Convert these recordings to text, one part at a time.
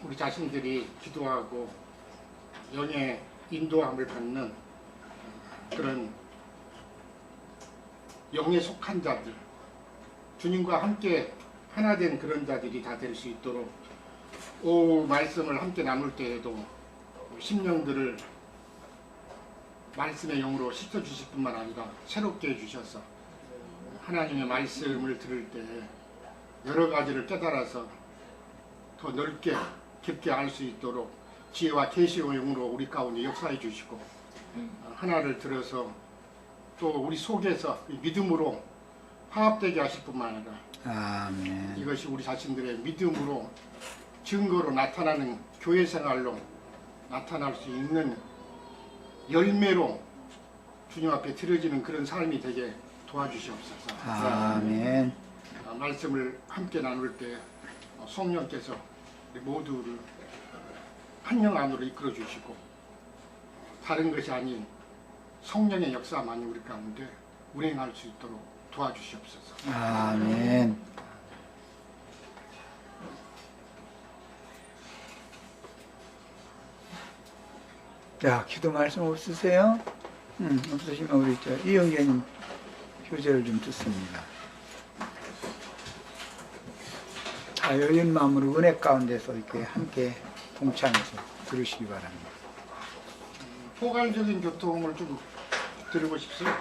우리 자신들이 기도하고 영의 인도함을 받는 그런 영에 속한 자들, 주님과 함께 하나 된 그런 자들이 다 될 수 있도록 말씀을 함께 나눌 때에도 심령들을 말씀의 영으로 씻어주실 뿐만 아니라 새롭게 해주셔서 하나님의 말씀을 들을 때 여러 가지를 깨달아서 더 넓게 깊게 알 수 있도록 지혜와 계시의 영으로 우리 가운데 역사해 주시고 하나를 들어서 또 우리 속에서 믿음으로 화합되게 하실 뿐만 아니라 아멘. 이것이 우리 자신들의 믿음으로 증거로 나타나는 교회 생활로 나타날 수 있는 열매로 주님 앞에 드려지는 그런 삶이 되게 도와주시옵소서. 아멘. 말씀을 함께 나눌 때 성령께서 우리 모두를 한 영 안으로 이끌어 주시고 다른 것이 아닌 성령의 역사만이 우리 가운데 운행할 수 있도록 도와주시옵소서. 아멘. 자, 기도 말씀 없으세요? 없으시면 우리 이영계님 교제를 좀 듣습니다. 다 열린 마음으로 은혜 가운데서 이렇게 함께 동참해서 들으시기 바랍니다. 포괄적인 교통을 좀 드리고 싶어요.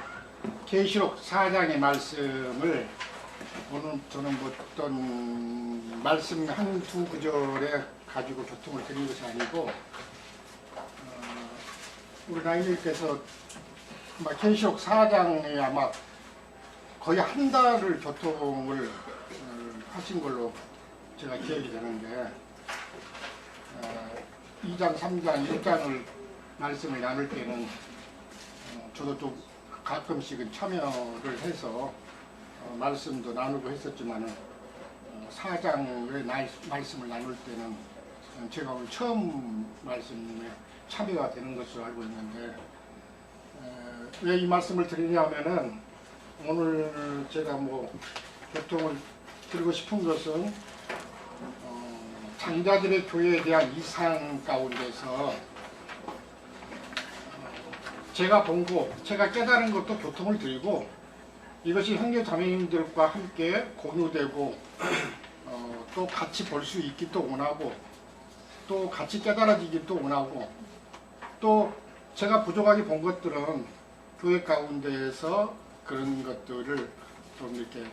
계시록 4장의 말씀을 오늘 저는 뭐 어떤 말씀 한두 구절에 가지고 교통을 드린 것이 아니고 우리 나이님께서 계시록 4장에 아마 거의 한 달을 교통을 하신 걸로 제가 기억이 되는데 2장, 3장, 1장을 말씀을 나눌 때는 저도 좀 가끔씩은 참여를 해서 말씀도 나누고 했었지만 4장의 말씀을 나눌 때는 제가 오늘 처음 말씀에 참여가 되는 것으로 알고 있는데 왜 이 말씀을 드리냐면은 오늘 제가 교통을 드리고 싶은 것은 장자들의 교회에 대한 이상 가운데서 제가 본 거, 제가 깨달은 것도 교통을 드리고 이것이 형제 자매님들과 함께 공유되고 또 같이 볼 수 있기도 원하고 또 같이 깨달아지기도 원하고 또 제가 부족하게 본 것들은 교회 가운데에서 그런 것들을 좀 이렇게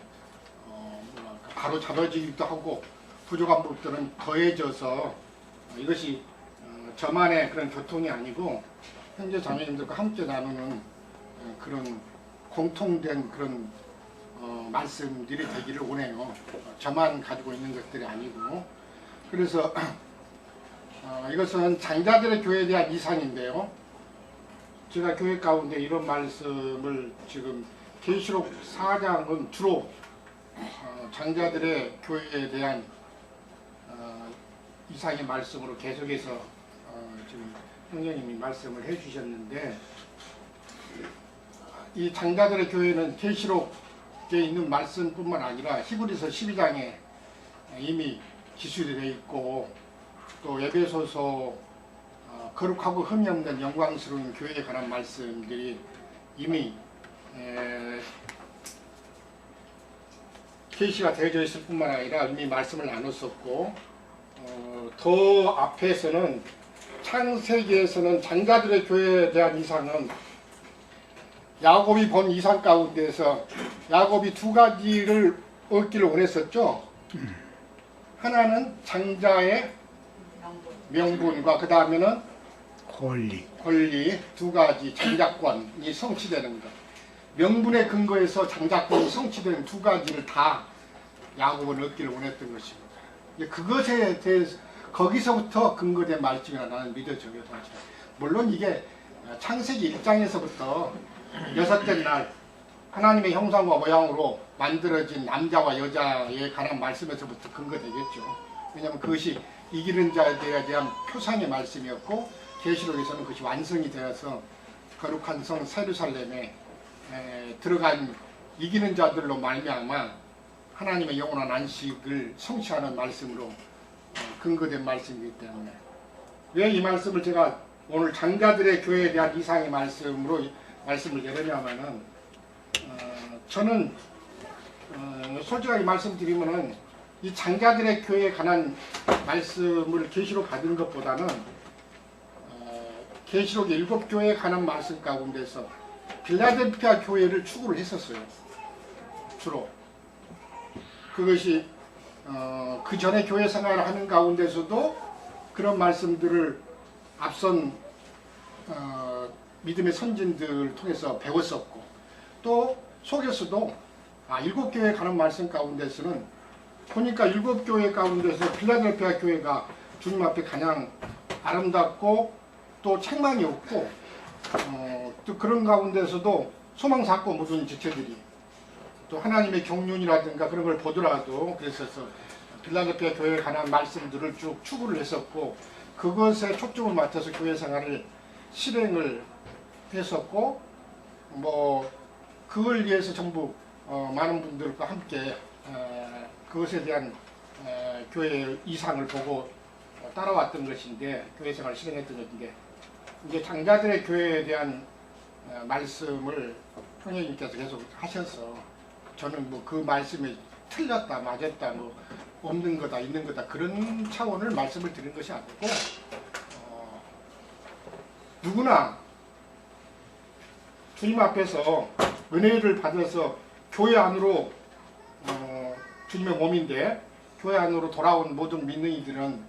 바로 잡아지기도 하고 부족한 부분들은 더해져서 이것이 저만의 그런 교통이 아니고 형제 자매님들과 함께 나누는 그런 공통된 그런 말씀들이 되기를 원해요. 저만 가지고 있는 것들이 아니고 그래서 이것은 장자들의 교회에 대한 이상인데요. 제가 교회 가운데 이런 말씀을 지금 계시록 4장은 주로 장자들의 교회에 대한 이상의 말씀으로 계속해서 지금 형제님이 말씀을 해주셨는데 이 장자들의 교회는 계시록에 있는 말씀뿐만 아니라 히브리서 12장에 이미 기술이 되어 있고 또 에베소서 거룩하고 흠이 없는 영광스러운 교회에 관한 말씀들이 이미 계시가 되어져 있을 뿐만 아니라 이미 말씀을 나눴었고 더 앞에서는 창세기에서는 장자들의 교회에 대한 이상은 야곱이 본 이상 가운데서 야곱이 두 가지를 얻기를 원했었죠. 하나는 장자의 명분과 그 다음에는 권리 두 가지 장자권이 성취되는 것. 명분의 근거에서 장자권이 성취되는 두 가지를 다 야곱은 얻기를 원했던 것입니다. 그것에 대해서 거기서부터 근거된 말씀이라 나는 믿어져요. 물론 이게 창세기 1장에서부터 여섯째 날 하나님의 형상과 모양으로 만들어진 남자와 여자에 관한 말씀에서부터 근거되겠죠. 왜냐하면 그것이 이기는 자에 대한 표상의 말씀이었고 계시록에서는 그것이 완성이 되어서 거룩한 성 세루살렘에 들어간 이기는 자들로 말미암아 하나님의 영원한 안식을 성취하는 말씀으로 근거된 말씀이기 때문에 왜 이 말씀을 제가 오늘 장자들의 교회에 대한 이상의 말씀으로 말씀을 드리냐면은 저는 솔직하게 말씀드리면은 이 장자들의 교회에 관한 말씀을 계시로 받은 것보다는 계시록 7교회에 관한 말씀 가운데서 빌라델피아 교회를 추구를 했었어요. 주로 그것이 그 전에 교회 생활을 하는 가운데서도 그런 말씀들을 앞선 믿음의 선진들을 통해서 배웠었고 또 속에서도 7교회에 관한 말씀 가운데서는 보니까 7교회 가운데서 필라델피아 교회가 주님 앞에 가장 아름답고 또 책망이 없고 또 그런 가운데서도 소망 삼고 묻은 지체들이 또 하나님의 경륜이라든가 그런 걸 보더라도 그랬어서 필라델피아 교회에 관한 말씀들을 쭉 추구를 했었고 그것에 초점을 맞춰서 교회 생활을 실행을 했었고 뭐 그걸 위해서 전부 많은 분들과 함께 그것에 대한 교회의 이상을 보고 따라왔던 것인데 교회 생활을 실행했던 것인데 이제 장자들의 교회에 대한 말씀을 형제님께서 계속 하셔서 저는 뭐 그 말씀이 틀렸다 맞았다 뭐 없는 거다 있는 거다 그런 차원을 말씀을 드린 것이 아니고 누구나 주님 앞에서 은혜를 받아서 교회 안으로 주님의 몸인데 교회 안으로 돌아온 모든 믿는 이들은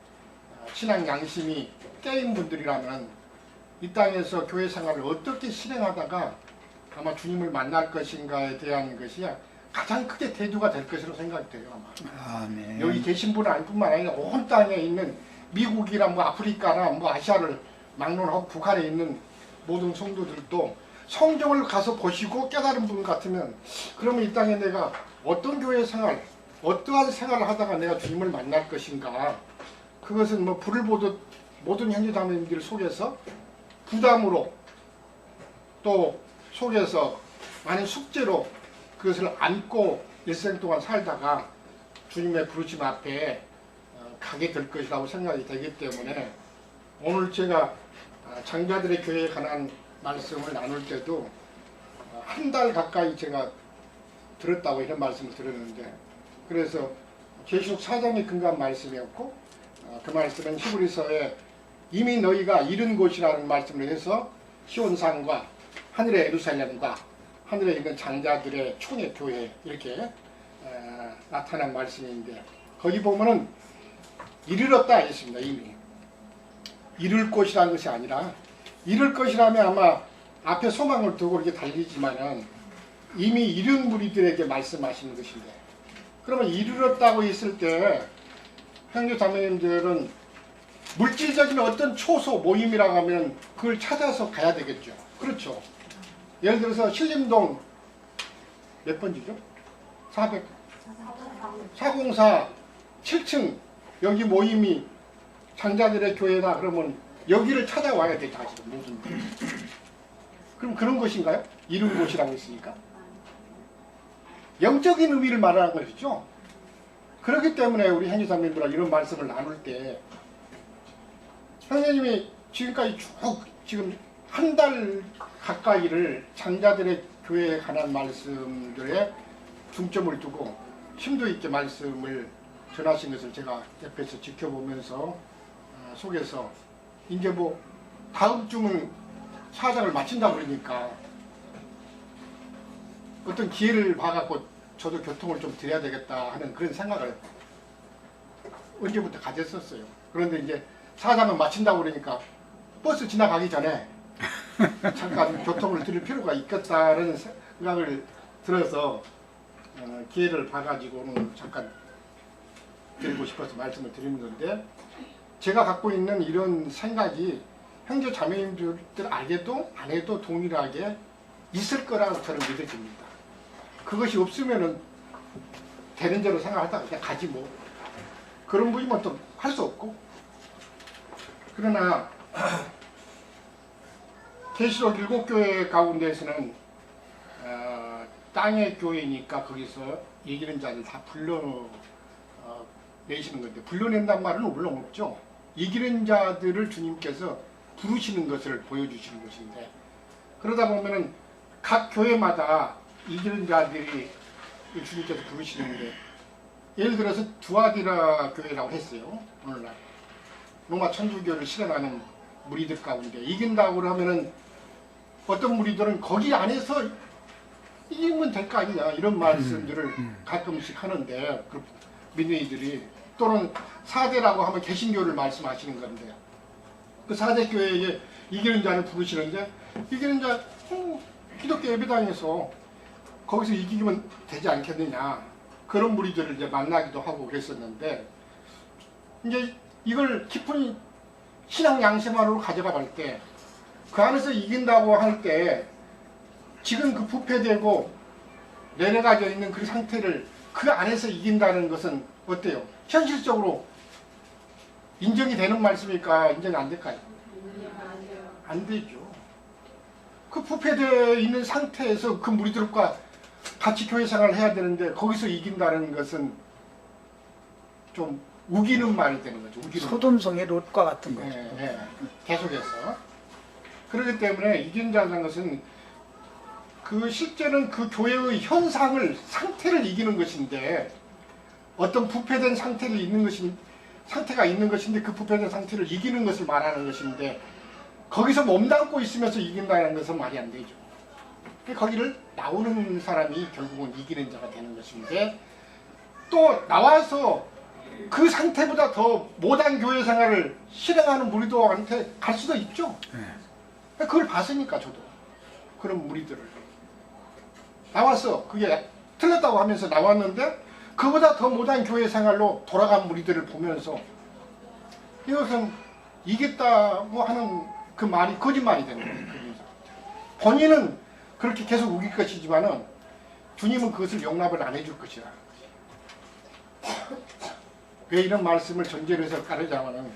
신앙 양심이 깨인 분들이라면 이 땅에서 교회 생활을 어떻게 실행하다가 아마 주님을 만날 것인가에 대한 것이 가장 크게 대두가 될 것으로 생각이 돼요. 아마. 아멘. 여기 계신 분은 아니뿐만 아니라 온 땅에 있는 미국이나 뭐 아프리카나 뭐 아시아를 막론하고 북한에 있는 모든 성도들도 성경을 가서 보시고 깨달은 분 같으면 그러면 이 땅에 내가 어떤 교회 생활, 어떠한 생활을 하다가 내가 주님을 만날 것인가 그것은 뭐 불을 보듯 모든 형제자매님들 속에서 부담으로 또 속에서 많은 숙제로 그것을 안고 일생 동안 살다가 주님의 부르심 앞에 가게 될 것이라고 생각이 되기 때문에 오늘 제가 장자들의 교회에 관한 말씀을 나눌 때도 한 달 가까이 제가 들었다고 이런 말씀을 들었는데 그래서 계시록 4장에 근거한 말씀이었고 그 말씀은 히브리서에 이미 너희가 이른 곳이라는 말씀을 해서 시온산과 하늘의 예루살렘과 하늘에 있는 장자들의 총회 교회 이렇게 나타난 말씀인데 거기 보면은 이르렀다 했습니다. 이미 이룰 것이라는 것이 아니라 이룰 것이라면 아마 앞에 소망을 두고 이렇게 달리지만은 이미 이룬 무리들에게 말씀하시는 것인데 그러면 이르렀다고 했을 때 형제 자매님들은 물질적인 어떤 초소 모임이라고 하면 그걸 찾아서 가야 되겠죠. 그렇죠. 예를 들어서 신림동 몇 번지죠? 404 7층 여기 모임이 장자들의 교회다 그러면 여기를 찾아와야 되죠. 사실은 모든 분. 그럼 그런 것인가요? 이룬 곳이라고 했으니까 영적인 의미를 말하는 것이죠. 그렇기 때문에 우리 형제자매들과 이런 말씀을 나눌 때 형제님이 지금까지 쭉 지금 한 달 가까이를 장자들의 교회에 관한 말씀들에 중점을 두고 심도 있게 말씀을 전하신 것을 제가 옆에서 지켜보면서 속에서 이제 뭐 다음 주면 사장을 마친다고 그러니까 어떤 기회를 봐갖고 저도 교통을 좀 드려야 되겠다 하는 그런 생각을 언제부터 가졌었어요. 그런데 이제 사장을 마친다고 그러니까 버스 지나가기 전에 잠깐 교통을 드릴 필요가 있겠다는 생각을 들어서 기회를 봐가지고는 잠깐 드리고 싶어서 말씀을 드리는 건데 제가 갖고 있는 이런 생각이 형제 자매님들 알게도 안 해도 동일하게 있을 거라고 저는 믿어집니다. 그것이 없으면은 되는 대로 생각하다가 그냥 가지 뭐 그런 분이면 또 할 수 없고 그러나 계시록 7교회 가운데에서는 땅의 교회니까 거기서 얘기하는 자들 다 불러 내시는 건데, 불러낸다는 말은 물론 없죠. 이기는 자들을 주님께서 부르시는 것을 보여주시는 것인데, 그러다 보면은 각 교회마다 이기는 자들이 주님께서 부르시는데, 예를 들어서 두아디라 교회라고 했어요. 오늘날 로마 천주교를 실현하는 무리들 가운데 이긴다고 하면은 어떤 무리들은 거기 안에서 이기면 될 거 아니냐 이런 말씀들을 가끔씩 하는데, 그 민의들이, 또는 사대라고 하면 개신교를 말씀하시는 건데, 그 사대 교회에 이기는 자를 부르시는데, 이기는 자 기독교 예배당에서 거기서 이기면 되지 않겠느냐, 그런 무리들을 이제 만나기도 하고 그랬었는데, 이제 이걸 깊은 신앙 양심으로 가져가 볼 때, 그 안에서 이긴다고 할 때 지금 그 부패되고 내려가져 있는 그 상태를 그 안에서 이긴다는 것은 어때요? 현실적으로 인정이 되는 말씀일까? 인정이 안 될까요? 안 되죠. 그 부패되어 있는 상태에서 그 무리들과 같이 교회 생활을 해야 되는데 거기서 이긴다는 것은 좀 우기는 말이 되는 거죠. 우기는 소돔성의 롯과 같은 거죠. 계속해서. 그렇기 때문에 이긴 자라는 것은 그 실제는 그 교회의 현상을, 상태를 이기는 것인데, 어떤 부패된 상태를 상태가 있는 것인데 그 부패된 상태를 이기는 것을 말하는 것인데, 거기서 몸담고 있으면서 이긴다는 것은 말이 안 되죠. 거기를 나오는 사람이 결국은 이기는 자가 되는 것인데, 또 나와서 그 상태보다 더 못한 교회 생활을 실행하는 무리들한테 갈 수도 있죠. 그걸 봤으니까 저도 그런 무리들을 나와서 그게 틀렸다고 하면서 나왔는데, 그보다 더 못한 교회 생활로 돌아간 무리들을 보면서 이것은 이겼다고 하는 그 말이 거짓말이 되는 거예요. 본인은 그렇게 계속 우길 것이지만은 주님은 그것을 용납을 안 해줄 것이라. 왜 이런 말씀을 전제로 해서 가르자면은,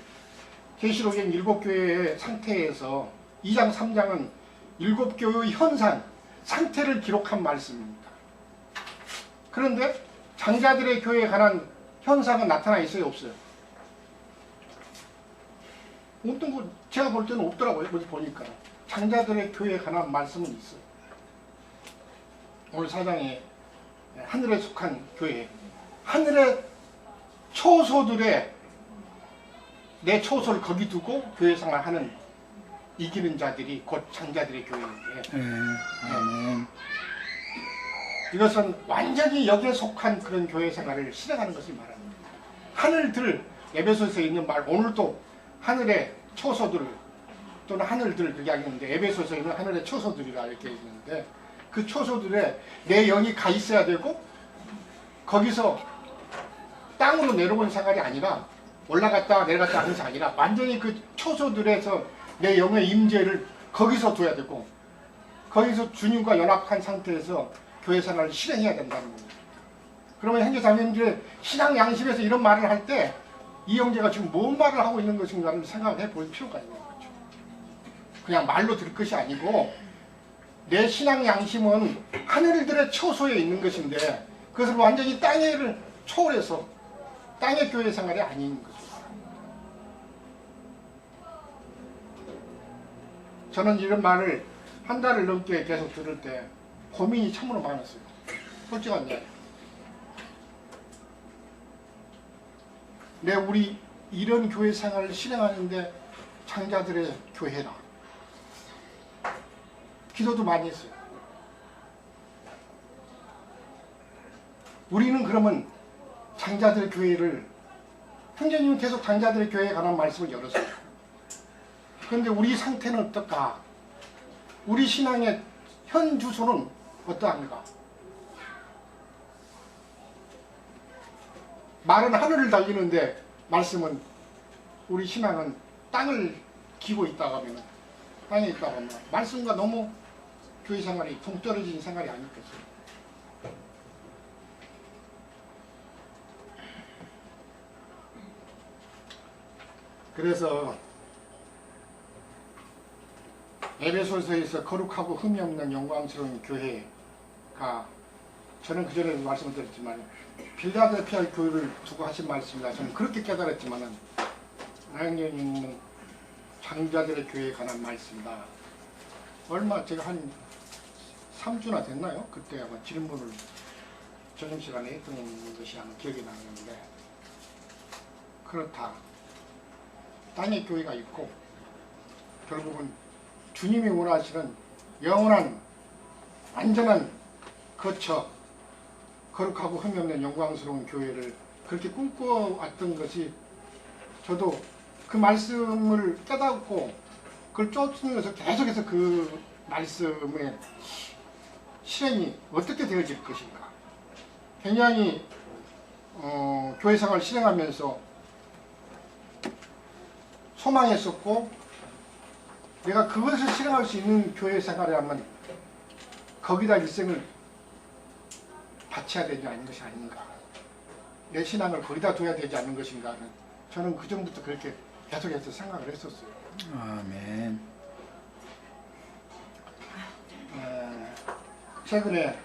계시록의 7교회의 상태에서 2장 3장은 7교회의 현상, 상태를 기록한 말씀입니다. 그런데 장자들의 교회에 관한 현상은 나타나 있어요, 없어요? 어떤 거 제가 볼 때는 없더라고요. 어디 보니까 장자들의 교회에 관한 말씀은 있어요. 오늘 4장에 하늘에 속한 교회, 하늘의 초소들의, 내 초소를 거기 두고 교회 생활하는 이기는 자들이 곧 장자들의 교회인데, 이것은 완전히 여기에 속한 그런 교회 생활을 실행하는 것을 말합니다. 하늘들, 에베소서에 있는 말, 오늘도 하늘의 초소들 또는 하늘들 그렇게 하겠는데, 에베소서에는 하늘의 초소들이라 이렇게 있는데, 그 초소들에 내 영이 가 있어야 되고, 거기서 땅으로 내려온 생활이 아니라, 올라갔다 내려갔다 하는 것이 아니라 완전히 그 초소들에서 내 영의 임재를 거기서 둬야 되고, 거기서 주님과 연합한 상태에서 교회 생활을 실행해야 된다는 겁니다. 그러면 형제 자매님들의 신앙 양심에서 이런 말을 할 때 이 형제가 지금 뭔 말을 하고 있는 것인가를 생각을 해볼 필요가 있는 거죠. 그냥 말로 들을 것이 아니고, 내 신앙 양심은 하늘들의 초소에 있는 것인데 그것을 완전히 땅을 초월해서 땅의 교회 생활이 아닌 거죠. 저는 이런 말을 한 달을 넘게 계속 들을 때 고민이 참으로 많았어요. 솔직한 이야기. 우리 이런 교회 생활을 실행하는데 장자들의 교회라. 기도도 많이 했어요. 우리는 그러면 장자들의 교회를, 형제님은 계속 장자들의 교회에 관한 말씀을 열었어요. 그런데 우리 상태는 어떨까? 우리 신앙의 현 주소는 어떠한가? 말은 하늘을 달리는데 말씀은, 우리 신앙은 땅을 기고 있다고 하면, 땅에 있다고 하면 말씀과 너무 교회 생활이 동떨어진 생활이 아니겠어요. 그래서 에베소서에서 거룩하고 흠이 없는 영광스러운 교회가 저는 그전에 말씀을 드렸지만 필라델피아 교회를 두고 하신 말씀이라 저는 그렇게 깨달았지만은 나영님은 장자들의 교회에 관한 말씀이다. 얼마 제가 한 3주나 됐나요? 그때 아마 질문을 저녁 시간에 했던 것이 아마 기억이 나는데 그렇다. 땅의 교회가 있고 결국은 주님이 원하시는 영원한 완전한 거처 거룩하고 흠이 없는 영광스러운 교회를 그렇게 꿈꿔왔던 것이 저도 그 말씀을 깨닫고 그걸 쫓으면서 계속해서 그 말씀의 실행이 어떻게 되어질 것인가 굉장히 교회 생활을 실행하면서 소망했었고 내가 그것을 실행할 수 있는 교회 생활이라면 거기다 일생을 바쳐야 되지 않는 것이 아닌가 내 신앙을 거기다 둬야 되지 않는 것인가 하는 저는 그 전부터 그렇게 계속해서 생각을 했었어요. 아멘. 최근에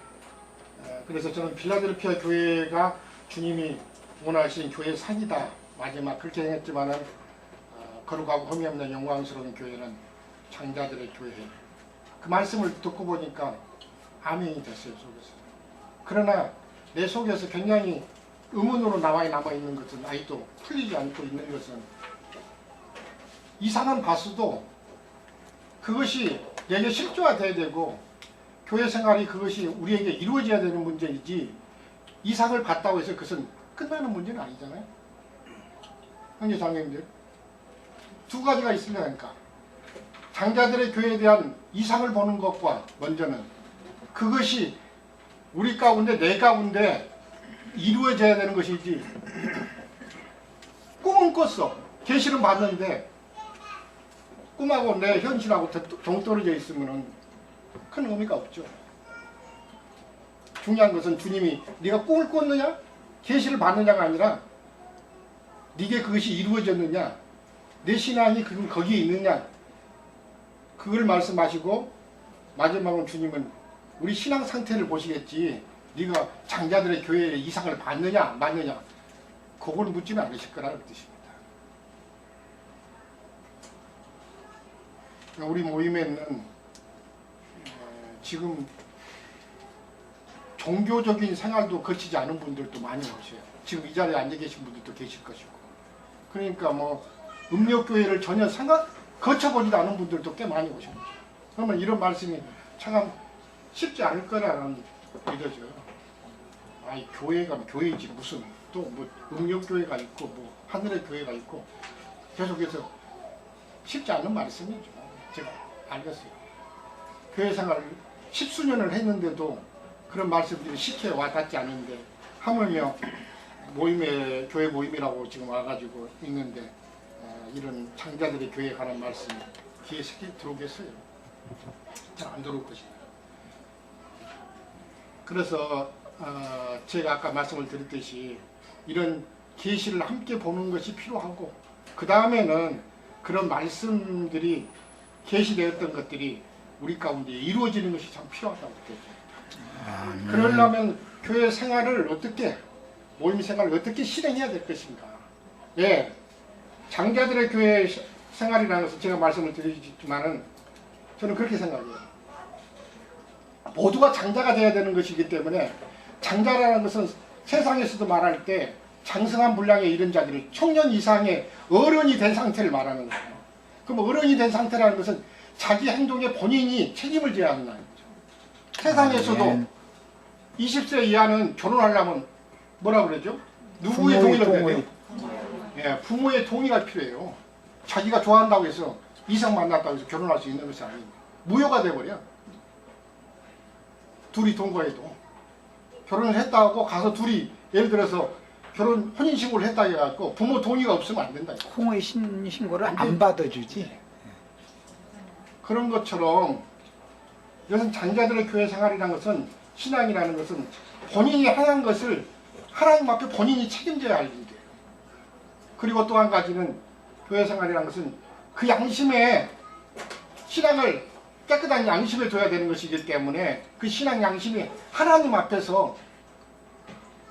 그래서 저는 필라델피아 교회가 주님이 원하신 교회 상이다 마지막 그렇게 생각했지만은 거룩하고 흠이 없는 영광스러운 교회는 장자들의 교회 그 말씀을 듣고 보니까 아멘이 됐어요 속에서. 그러나 내 속에서 굉장히 의문으로 남아있는 것은 아직도 풀리지 않고 있는 것은 이상은 봤어도 그것이 내게 실조화돼야 되고 교회 생활이 그것이 우리에게 이루어져야 되는 문제이지 이상을 봤다고 해서 그것은 끝나는 문제는 아니잖아요. 형제 장로님들 두 가지가 있으려니까 장자들의 교회에 대한 이상을 보는 것과 먼저는 그것이 우리 가운데 내 가운데 이루어져야 되는 것이지 꿈은 꿨어 계시는 봤는데 꿈하고 내 현실하고 동떨어져 있으면 큰 의미가 없죠. 중요한 것은 주님이 네가 꿈을 꿨느냐 계시를 봤느냐가 아니라 네게 그것이 이루어졌느냐 내 신앙이 거기에 있느냐 그걸 말씀하시고 마지막은 주님은 우리 신앙 상태를 보시겠지 네가 장자들의 교회에 이상을 받느냐 맞느냐 그걸 묻지는 않으실 거라는 뜻입니다. 우리 모임에는 지금 종교적인 생활도 거치지 않은 분들도 많이 오셔요. 지금 이 자리에 앉아 계신 분들도 계실 것이고 그러니까 뭐 음력교회를 전혀 거쳐보지도 않은 분들도 꽤 많이 오십니다. 그러면 이런 말씀이 참 쉽지 않을 거라는 믿어져. 아이 교회가 교회이지 무슨 또 뭐 음력교회가 있고 뭐 하늘의 교회가 있고 계속해서 쉽지 않은 말씀이죠. 제가 알겠어요. 교회 생활을 10수년을 했는데도 그런 말씀들이 쉽게 와닿지 않는데 하물며 모임에 교회 모임이라고 지금 와가지고 있는데 이런 장자들의 교회에 관한 말씀 귀에 새겨 들어오겠어요? 잘 안 들어올 것입니다. 그래서 제가 아까 말씀을 드렸듯이 이런 계시를 함께 보는 것이 필요하고 그 다음에는 그런 말씀들이 계시되었던 것들이 우리 가운데 이루어지는 것이 참 필요하다고 느껴져요. 그러려면 교회 생활을 어떻게 모임 생활을 어떻게 실행해야 될 것인가. 예, 장자들의 교회 생활이라는 것은 제가 말씀을 드리지만은 저는 그렇게 생각해요. 모두가 장자가 되어야 되는 것이기 때문에 장자라는 것은 세상에서도 말할 때 장성한 분량에 이른 자들을 청년 이상의 어른이 된 상태를 말하는 거예요. 그럼 어른이 된 상태라는 것은 자기 행동에 본인이 책임을 져야 하는 거죠. 세상에서도 20세 이하는 결혼하려면 뭐라 그러죠? 누구의 동의를 해야 돼요? 예, 부모의 동의가 필요해요. 자기가 좋아한다고 해서 이성 만났다고 해서 결혼할 수 있는 것이 아닙니다. 무효가 돼버려. 둘이 동거해도. 결혼을 했다고 가서 둘이 예를 들어서 혼인신고를 했다 해갖고 부모 동의가 없으면 안 된다. 홍의 신고를 안 받아주지. 그런 것처럼 이것은 장자들의 교회 생활이라는 것은 신앙이라는 것은 본인이 하는 것을 하나님 앞에 본인이 책임져야 할 일이에요. 그리고 또 한 가지는 교회 생활이라는 것은 그 양심에 신앙을 깨끗한 양심에 둬야 되는 것이기 때문에 그 신앙 양심이 하나님 앞에서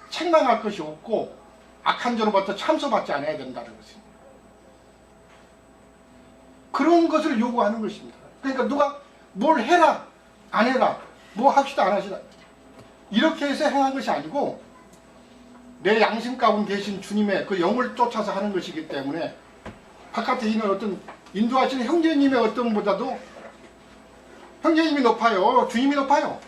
책망할 것이 없고 악한 죄로부터 참소받지 않아야 된다는 것입니다. 그런 것을 요구하는 것입니다. 그러니까 누가 뭘 해라 안 해라 뭐 합시다 안 하시다 이렇게 해서 행한 것이 아니고 내 양심 가운데 계신 주님의 그 영을 쫓아서 하는 것이기 때문에 바깥에 있는 어떤 인도하시는 형제님의 어떤 보다도 형제님이 높아요? 주님이 높아요?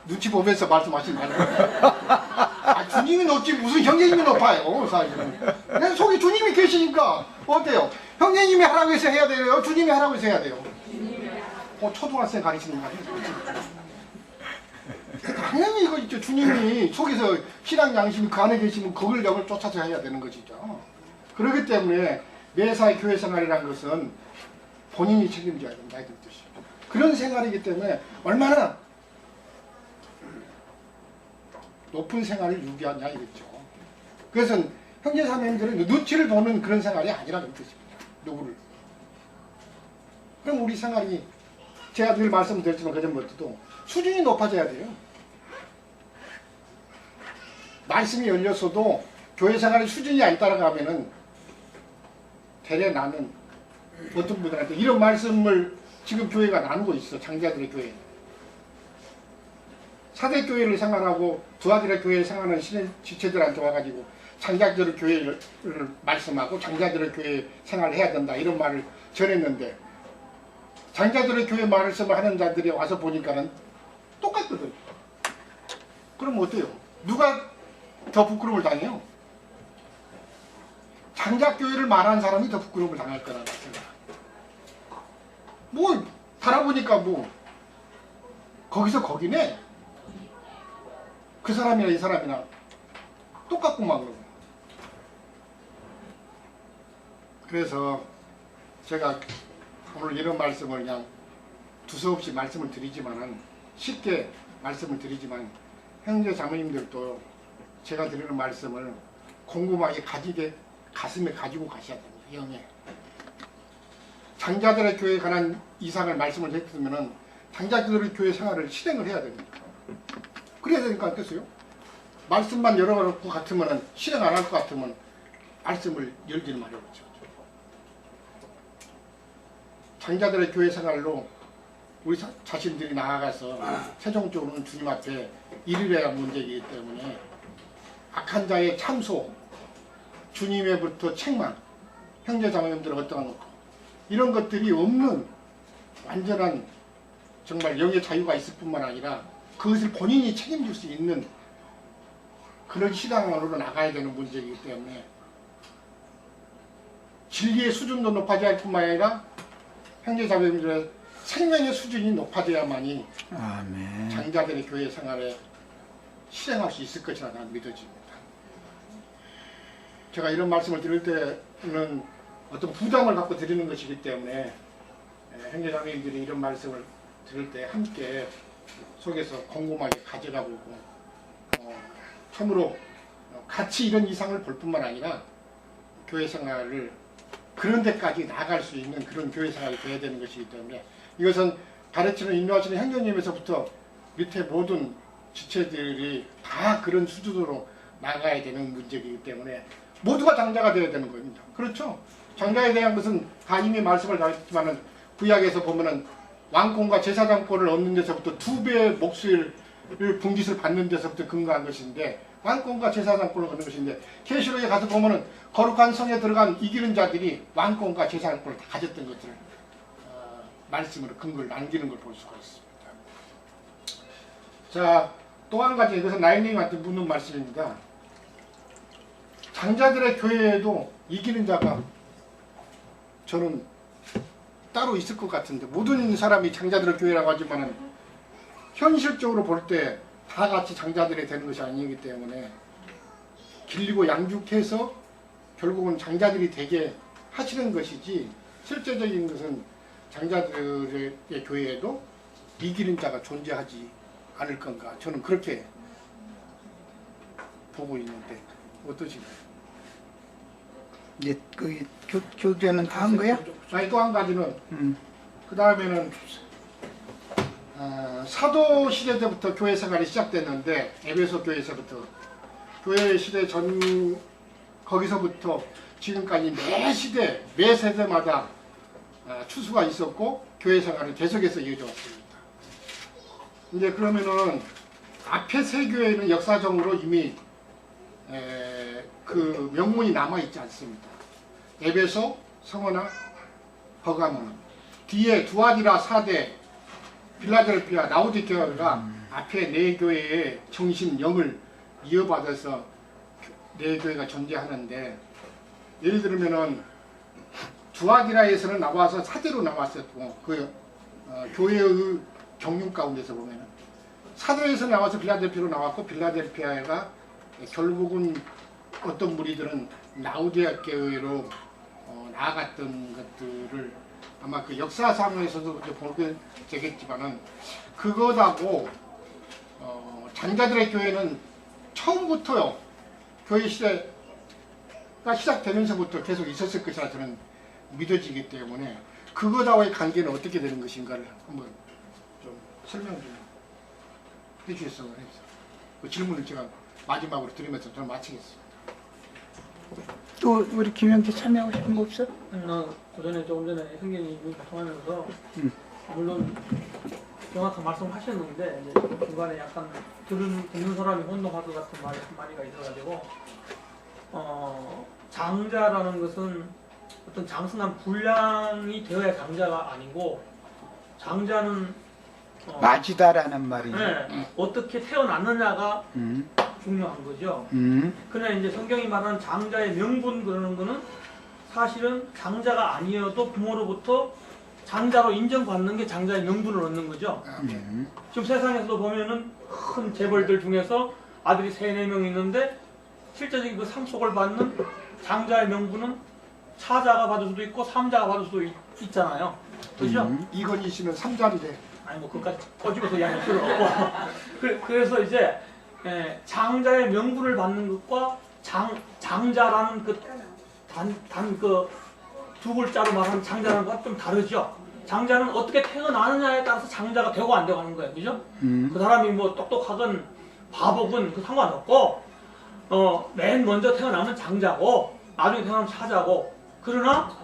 눈치 보면서 말씀하시는 거 아니에요? 주님이 높지 무슨 형제님이 높아요 사실은. 내 속에 주님이 계시니까 어때요? 형제님이 하라고 해서 해야 돼요? 주님이 하라고 해서 해야 돼요? 초등학생 가르치는 거 아니에요? 당연히 이거 있죠. 주님이 속에서 신앙 양심이 그 안에 계시면 그걸 영을 쫓아서 해야 되는 것이죠. 그렇기 때문에 매사의 교회 생활이라는 것은 본인이 책임져야 된다 이런 뜻이죠. 그런 생활이기 때문에 얼마나 높은 생활을 유지하냐 이랬죠. 그래서 형제자매님들은 눈치를 보는 그런 생활이 아니라는 뜻입니다. 누구를. 그럼 우리 생활이 제가 늘 말씀드렸지만 그전부터도 수준이 높아져야 돼요. 말씀이 열렸어도 교회 생활의 수준이 안 따라가면은 대래 나는 어떤 분들한테 이런 말씀을 지금 교회가 나누고 있어. 장자들의 교회. 사대교회를 생활하고 두 아들의 교회를 생활하는 지체들한테 와가지고 장자들의 교회를 말씀하고 장자들의 교회 생활을 해야 된다 이런 말을 전했는데 장자들의 교회 말씀을 하는 자들이 와서 보니까는 똑같거든. 그럼 어때요? 누가 더 부끄러움을 당해요? 장자교회를 말하는 사람이 더 부끄러움을 당할 거라는 생각. 뭐 달아보니까 뭐 거기서 거기네. 그 사람이나 이 사람이나 똑같구만 그러고. 그래서 제가 오늘 이런 말씀을 그냥 두서없이 말씀을 드리지만은 쉽게 말씀을 드리지만 형제 자매님들도 제가 드리는 말씀을 곰곰하게 가슴에 가지고 가셔야 됩니다. 영에. 장자들의 교회에 관한 이상을 말씀을 했으면은 장자들의 교회 생활을 실행을 해야 됩니다. 그래야 되니까 어땠어요? 말씀만 열어놓고 같으면은 실행 안 할 것 같으면 말씀을 열지는 말아야죠. 장자들의 교회 생활로 우리 자신들이 나아가서 최종적으로는 주님 앞에 이르려야 문제이기 때문에 악한 자의 참소, 주님의부터 책망, 형제자매님들의 어떠한 것 이런 것들이 없는 완전한 정말 영의 자유가 있을 뿐만 아니라 그것을 본인이 책임질 수 있는 그런 시간으로 나가야 되는 문제이기 때문에 진리의 수준도 높아져야 할 뿐만 아니라 형제자매님들의 생명의 수준이 높아져야만이 아멘. 장자들의 교회 생활에 실행할 수 있을 것이라 나는 믿어집니다. 제가 이런 말씀을 드릴 때는 어떤 부담을 갖고 드리는 것이기 때문에 형제자매님들이 이런 말씀을 들을 때 함께 속에서 곰곰하게 가져가보고 참으로 같이 이런 이상을 볼 뿐만 아니라 교회 생활을 그런 데까지 나아갈 수 있는 그런 교회 생활이 되어야 되는 것이기 때문에 이것은 가르치는 인도하시는 형제님에서부터 밑에 모든 지체들이 다 그런 수준으로 나가야 되는 문제이기 때문에 모두가 장자가 되어야 되는 겁니다. 그렇죠? 장자에 대한 것은 다 이미 말씀을 드렸지만은 구약에서 보면은 왕권과 제사장권을 얻는 데서부터 2배의 몫을 분깃을 받는 데서부터 근거한 것인데 왕권과 제사장권을 얻는 것인데 계시록에 가서 보면은 거룩한 성에 들어간 이기는 자들이 왕권과 제사장권을 다 가졌던 것들을 말씀으로 근거를 남기는 걸 볼 수가 있습니다. 자, 또 한 가지 이것은 나인님한테 묻는 말씀입니다. 장자들의 교회에도 이기는 자가 저는 따로 있을 것 같은데 모든 사람이 장자들의 교회라고 하지만은 현실적으로 볼 때 다 같이 장자들이 되는 것이 아니기 때문에 길리고 양육해서 결국은 장자들이 되게 하시는 것이지 실제적인 것은 장자들의 교회에도 이기는 자가 존재하지 않을 건가 저는 그렇게 보고 있는데 어떠신가요? 이제 그 교제는 다 한 거야? 아니 또 한 가지는 그 다음에는 사도 시대 때부터 교회 생활이 시작됐는데 에베소 교회에서부터 교회 시대 전 거기서부터 지금까지 매 시대 매 세대마다 추수가 있었고 교회 생활은 계속해서 이어져 왔습니다. 이제 그러면은 앞에 세 교회는 역사적으로 이미 그 명문이 남아 있지 않습니다. 에베소, 성어나 버가몬, 뒤에 두아디라, 사대, 빌라델피아, 라우디게아가 앞에 네 교회의 정신 영을 이어받아서 네 교회가 존재하는데, 예를 들면은 두아디라에서는 나와서 사대로 나왔었고, 교회의 경륜 가운데서 보면은 사대에서 나와서 빌라델피아로 나왔고, 빌라델피아가 결국은 어떤 무리들은 라우디아 교회로 나아갔던 것들을 아마 그 역사상에서도 보게 되겠지만은, 그것하고 장자들의 교회는 처음부터요 교회 시대가 시작되면서부터 계속 있었을 것이라 저는 믿어지기 때문에, 그것하고의 관계는 어떻게 되는 것인가를 한번 좀 설명 좀 해주셨으면 해서 그 질문을 제가 마지막으로 드리면서 저는 마치겠습니다. 또 우리 김영태 참여하고 싶은 거 없어? 조금 전에 형님이 통하면서 물론 정확한 말씀하셨는데 이제 중간에 약간 듣는 사람이 혼동할 것 같은 말이 한마디가 있어가지고, 장자라는 것은 어떤 장성한 분량이 되어야 장자가 아니고, 장자는 맞이다라는 말이죠. 네, 어떻게 태어났느냐가 중요한 거죠. 그러나 이제 성경이 말하는 장자의 명분 그러는 거는 사실은 장자가 아니어도 부모로부터 장자로 인정받는 게 장자의 명분을 얻는 거죠. 지금 세상에서도 보면은 큰 재벌들 중에서 아들이 3-4명 있는데 실제적인 그 상속을 받는 장자의 명분은 차자가 받을 수도 있고 삼자가 받을 수도 있잖아요. 그죠? 이건희 씨는 3자리래. 아니 뭐 그까지 꺼집어서 이야기할 필요 없고 그래서 이제 장자의 명분을 받는 것과 장자라는 그 두 글자로 말하는 장자라는 것과 좀 다르죠. 장자는 어떻게 태어나느냐에 따라서 장자가 되고 안 되고 하는 거예요. 그죠? 그 사람이 뭐 똑똑하건 바보건 그 상관없고, 맨 먼저 태어나면 장자고 나중에 태어나면 차자고, 그러나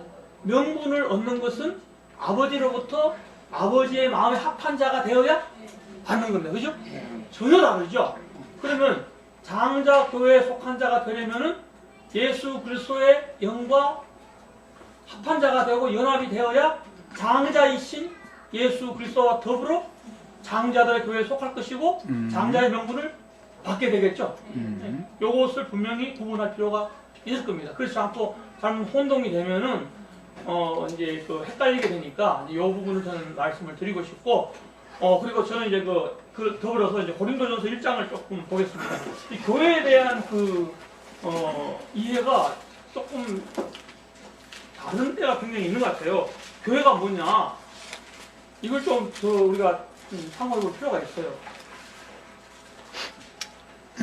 명분을 얻는 것은 아버지로부터 아버지의 마음에 합한 자가 되어야 받는 겁니다. 그죠? 전혀 다르죠? 그러면 장자 교회에 속한 자가 되려면은 예수 그리스도의 영과 합한 자가 되고 연합이 되어야 장자이신 예수 그리스도와 더불어 장자들의 교회에 속할 것이고 장자의 명분을 받게 되겠죠. 요것을 분명히 구분할 필요가 있을 겁니다. 그렇지 않고 잘못 혼동이 되면은 이제 그 헷갈리게 되니까 이 부분을 저는 말씀을 드리고 싶고, 그리고 저는 이제 그 더불어서 이제 고린도전서 1장을 조금 보겠습니다. 이 교회에 대한 이해가 조금 다른 데가 굉장히 있는 것 같아요. 교회가 뭐냐? 이걸 좀 우리가 참고해 볼 필요가 있어요.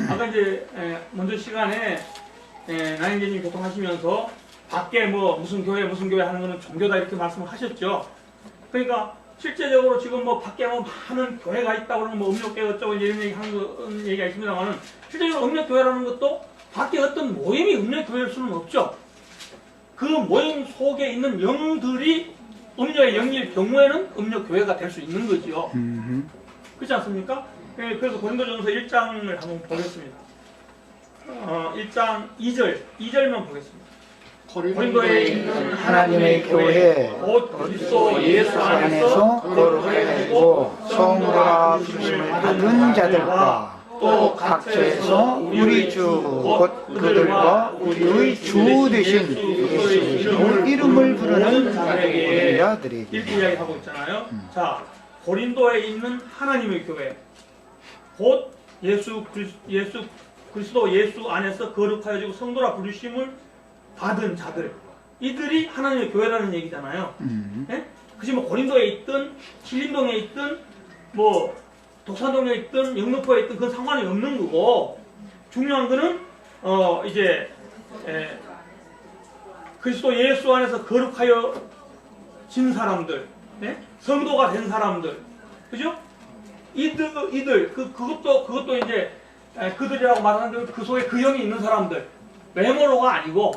아까 이제 먼저 시간에 나인재님 교통하시면서 밖에 뭐 무슨 교회 하는 거는 종교다 이렇게 말씀을 하셨죠. 그러니까 실제적으로 지금 뭐 밖에 뭐 많은 교회가 있다고 그러면 뭐 음력교회 어쩌고 이런 얘기 하는 얘기가 있습니다만은, 실제적으로 음력교회라는 것도 밖에 어떤 모임이 음력교회일 수는 없죠. 그 모임 속에 있는 영들이 음료의 영일 경우에는 음료교회가 될 수 있는 거죠. 그렇지 않습니까? 그래서 고린도전서 1장을 한번 보겠습니다. 1장 2절만 보겠습니다. 고린도에 있는 하나님의 교회 곧 그리스도 예수 안에서 안에서 거룩하고 성도라 부르심을 받은 자들과 또 각처에서 우리 주 곧 그들과 우리의 주 되신 예수의 이름을 부르는 자들에게 이렇게 이야기하고 있잖아요. 자, 고린도에 있는 하나님의 교회, 곧 예수 그리스도 예수 안에서 거룩하여지고 성도라 부르심을 받은 자들, 이들이 하나님의 교회라는 얘기잖아요. 예? 그치 뭐 고린도에 있든 신림동에 있든 뭐 독산동에 있든 영등포에 있든 그건 상관이 없는 거고, 중요한 거는 이제 그리스도 예수 안에서 거룩하여 진 사람들, 예? 성도가 된 사람들, 그죠? 이들 그것도 이제 그들이라고 말하는 그 속에 그 영이 있는 사람들, 외모로가 아니고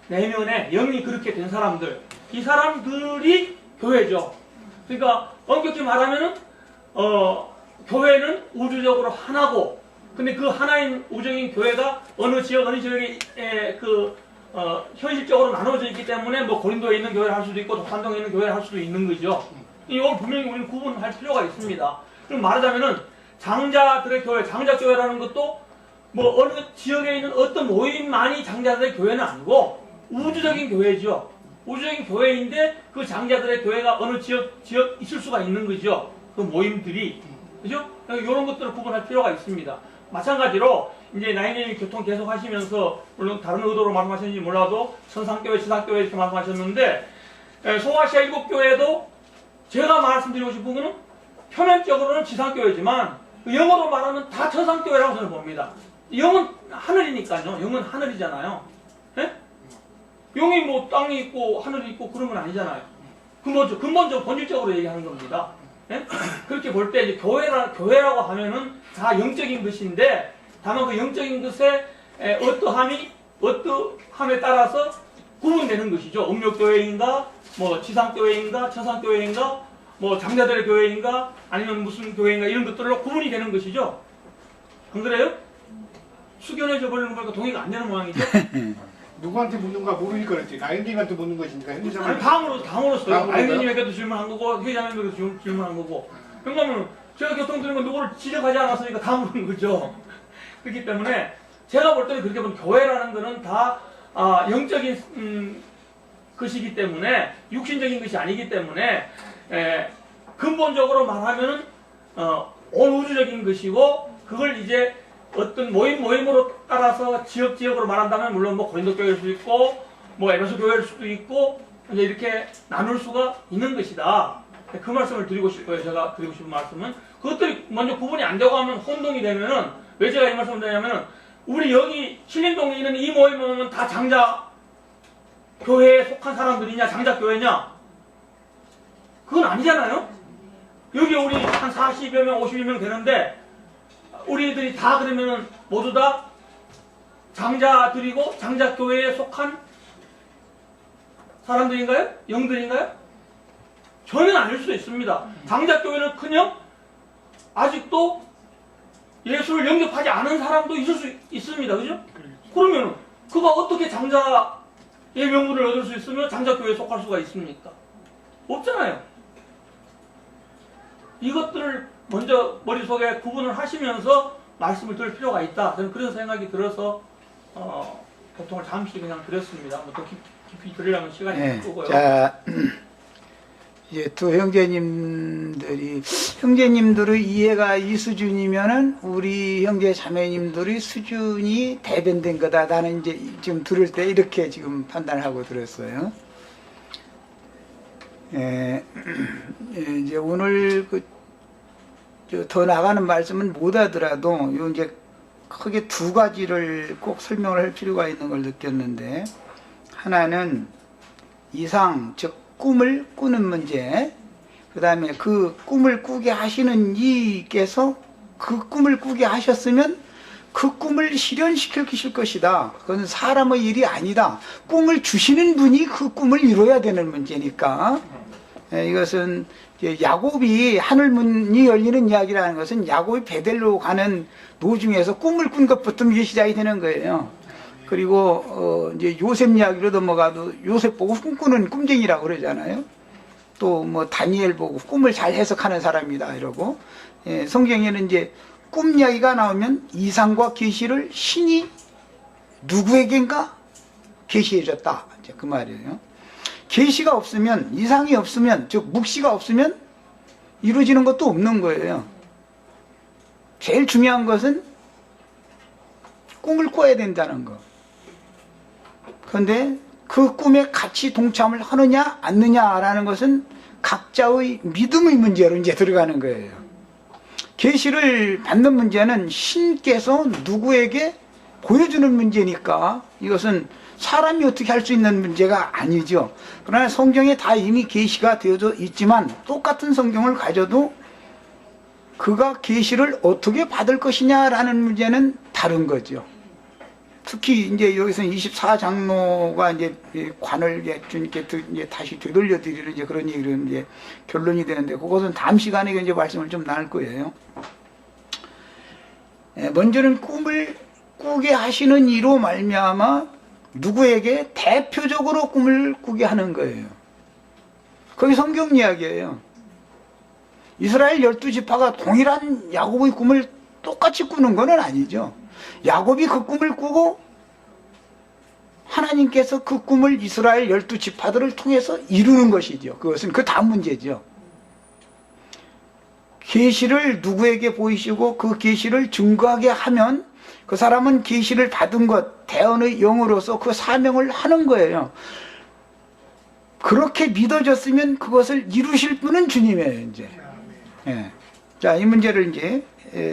내면에 영이 그렇게 된 사람들, 이 사람들이 교회죠. 그러니까 엄격히 말하면은 교회는 우주적으로 하나고, 근데 그 하나인 우주적인 교회가 어느 지역에 현실적으로 나눠져 있기 때문에 뭐 고린도에 있는 교회를 할 수도 있고 독산동에 있는 교회를 할 수도 있는 거죠. 이걸 분명히 우리는 구분할 필요가 있습니다. 그럼 말하자면은 장자들의 교회, 장자교회라는 것도 뭐 어느 지역에 있는 어떤 모임만이 장자들의 교회는 아니고 우주적인 교회죠. 우주적인 교회인데 그 장자들의 교회가 어느 지역 있을 수가 있는 거죠. 그 모임들이. 그죠? 이런 것들을 구분할 필요가 있습니다. 마찬가지로 이제 나인님이 교통 계속 하시면서 물론 다른 의도로 말씀하셨는지 몰라도 천상교회, 지상교회 이렇게 말씀하셨는데 소아시아 7교회도 제가 말씀드리고 싶은 거는 표면적으로는 지상교회지만 영어로 말하면 다 천상교회라고 저는 봅니다. 영은 하늘이니까요. 영은 하늘이잖아요. 예? 영이 뭐 땅이 있고 하늘이 있고 그런 건 아니잖아요. 근본적으로 본질적으로 얘기하는 겁니다. 예? 그렇게 볼 때 이제 교회라고 하면은 다 영적인 것인데 다만 그 영적인 것의 어떠함에 따라서 구분되는 것이죠. 음욕교회인가, 뭐 지상교회인가, 천상교회인가, 뭐 장자들의 교회인가, 아니면 무슨 교회인가 이런 것들로 구분이 되는 것이죠. 안 그래요? 숙연해져 버리는 거니까 동의가 안 되는 모양이죠. 누구한테 묻는가 모르니까 그랬지. 나인님한테 묻는 것이니까 현대사만. 당으로서요. 나인님에게도 질문한 거고 회장님에게도 질문한 거고. 그러면 제가 교통 들은 건 누구를 지적하지 않았으니까 다 묻는 거죠. 그렇기 때문에 제가 볼 때는 그렇게 보면 교회라는 거는 다 영적인 것이기 때문에 육신적인 것이 아니기 때문에 근본적으로 말하면은 온 우주적인 것이고 그걸 이제 어떤 모임으로 따라서 지역으로 말한다면 물론 뭐 고린도 교회일 수도 있고 뭐 에베소 교회일 수도 있고 이제 이렇게 나눌 수가 있는 것이다. 그 말씀을 드리고 싶어요. 제가 드리고 싶은 말씀은 그것들이 먼저 구분이 안 되고 하면 혼동이 되면은 왜 제가 이 말씀을 드리냐면은 우리 여기 신림동에 있는 이 모임은 다 장자 교회에 속한 사람들이냐 장자 교회냐 그건 아니잖아요. 여기 우리 한 40여 명 50여 명 되는데 우리들이 다 그러면은 모두 다 장자들이고 장자교회에 속한 사람들인가요? 영들인가요? 전혀 아닐 수도 있습니다. 장자교회는 그냥 아직도 예수를 영접하지 않은 사람도 있을 수 있습니다. 그죠? 그러면 그가 어떻게 장자의 명분을 얻을 수 있으며 장자교회에 속할 수가 있습니까? 없잖아요. 이것들을 먼저 머릿속에 구분을 하시면서 말씀을 드릴 필요가 있다. 저는 그런 생각이 들어서 보통을 잠시 그냥 드렸습니다. 뭐 더 깊이 드리려면 시간이 바쁘고요. 자, 이제 두 형제님들의 이해가 이 수준이면은 우리 형제 자매님들의 수준이 대변된 거다. 나는 이제 지금 들을 때 이렇게 지금 판단하고 들었어요. 이제 오늘 더 나가는 말씀은 못 하더라도 요 이제 크게 두 가지를 꼭 설명을 할 필요가 있는 걸 느꼈는데, 하나는 이상, 즉 꿈을 꾸는 문제, 그 다음에 그 꿈을 꾸게 하시는 이께서 그 꿈을 꾸게 하셨으면 그 꿈을 실현시킬 것이다. 그건 사람의 일이 아니다. 꿈을 주시는 분이 그 꿈을 이뤄야 되는 문제니까. 이것은 야곱이 하늘문이 열리는 이야기라는 것은 야곱이 베델로 가는 도중에서 꿈을 꾼 것부터 이제 시작이 되는 거예요. 그리고 이제 요셉 이야기로 넘어가도 요셉 보고 꿈꾸는 꿈쟁이라고 그러잖아요. 또 뭐 다니엘 보고 꿈을 잘 해석하는 사람이다 이러고. 성경에는 이제 꿈 이야기가 나오면 이상과 계시를 신이 누구에겐가 계시해 줬다. 이제 그 말이에요. 계시가 없으면, 이상이 없으면, 즉 묵시가 없으면 이루어지는 것도 없는 거예요. 제일 중요한 것은 꿈을 꿔야 된다는 거. 그런데 그 꿈에 같이 동참을 하느냐 않느냐라는 것은 각자의 믿음의 문제로 이제 들어가는 거예요. 계시를 받는 문제는 신께서 누구에게 보여주는 문제니까 이것은 사람이 어떻게 할 수 있는 문제가 아니죠. 그러나 성경에 다 이미 계시가 되어져 있지만 똑같은 성경을 가져도 그가 계시를 어떻게 받을 것이냐라는 문제는 다른 거죠. 특히 이제 여기서 24장로가 이제 관을 주님께 이제 다시 되돌려 드리는 이제 그런 얘기를 이제 결론이 되는데, 그것은 다음 시간에 이제 말씀을 좀 나눌 거예요. 먼저는 꿈을 꾸게 하시는 이로 말미암아 누구에게 대표적으로 꿈을 꾸게 하는 거예요. 거기 성경 이야기예요. 이스라엘 12지파가 동일한 야곱의 꿈을 똑같이 꾸는 건 아니죠. 야곱이 그 꿈을 꾸고 하나님께서 그 꿈을 이스라엘 12지파들을 통해서 이루는 것이죠. 그것은 그 다음 문제죠. 계시를 누구에게 보이시고 그 계시를 증거하게 하면 그 사람은 계시를 받은 것, 대언의 영으로서 그 사명을 하는 거예요. 그렇게 믿어졌으면 그것을 이루실 분은 주님이에요, 이제. 예. 자, 이 문제를 이제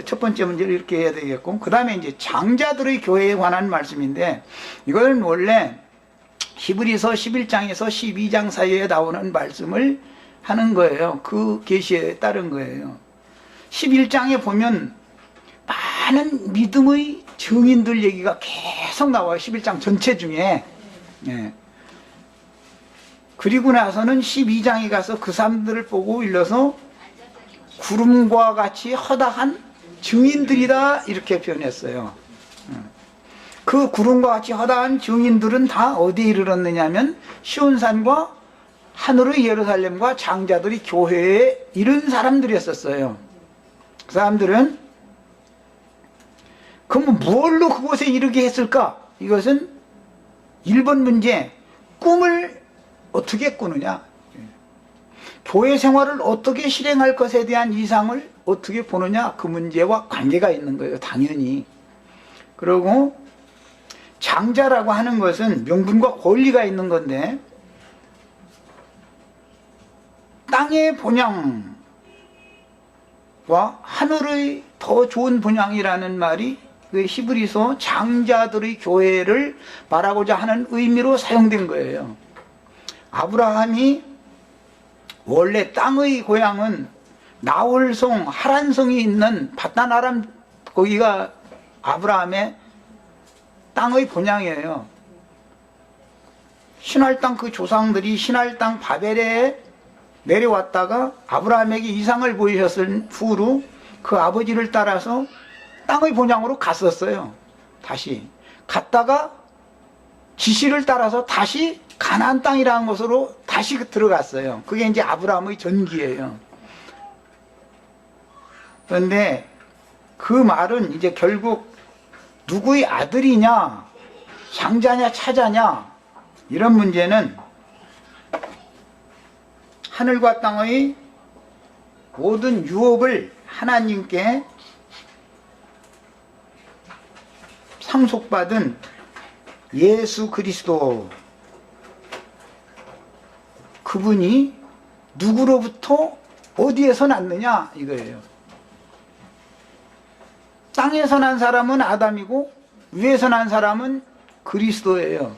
첫 번째 문제를 이렇게 해야 되겠고, 그 다음에 이제 장자들의 교회에 관한 말씀인데, 이거는 원래 히브리서 11장에서 12장 사이에 나오는 말씀을 하는 거예요. 그 계시에 따른 거예요. 11장에 보면 많은 믿음의 증인들 얘기가 계속 나와요. 11장 전체 중에. 예. 그리고 나서는 12장에 가서 그 사람들을 보고 일러서 구름과 같이 허다한 증인들이다 이렇게 표현했어요. 그 구름과 같이 허다한 증인들은 다 어디에 이르렀느냐 하면 시온산과 하늘의 예루살렘과 장자들이 교회에 이른 사람들이었었어요. 그 사람들은 그럼 뭘로 그곳에 이르게 했을까? 이것은 1번 문제, 꿈을 어떻게 꾸느냐, 교회 생활을 어떻게 실행할 것에 대한 이상을 어떻게 보느냐, 그 문제와 관계가 있는 거예요, 당연히. 그리고 장자라고 하는 것은 명분과 권리가 있는 건데, 땅의 본향과 하늘의 더 좋은 본향이라는 말이 그 히브리서 장자들의 교회를 말하고자 하는 의미로 사용된 거예요. 아브라함이 원래 땅의 고향은 나홀성, 하란성이 있는 바단-아람, 거기가 아브라함의 땅의 본향이에요. 신할 땅 그 조상들이 신할 땅 바벨에 내려왔다가 아브라함에게 이상을 보이셨을 후로 그 아버지를 따라서 땅의 본향으로 갔었어요. 다시 갔다가 지시를 따라서 다시 가나안 땅이라는 곳으로 다시 들어갔어요. 그게 이제 아브라함의 전기예요. 그런데 그 말은 이제 결국 누구의 아들이냐, 장자냐, 차자냐, 이런 문제는 하늘과 땅의 모든 유업을 하나님께 상속받은 예수 그리스도, 그분이 누구로부터 어디에서 났느냐 이거예요. 땅에서 난 사람은 아담이고 위에서 난 사람은 그리스도예요.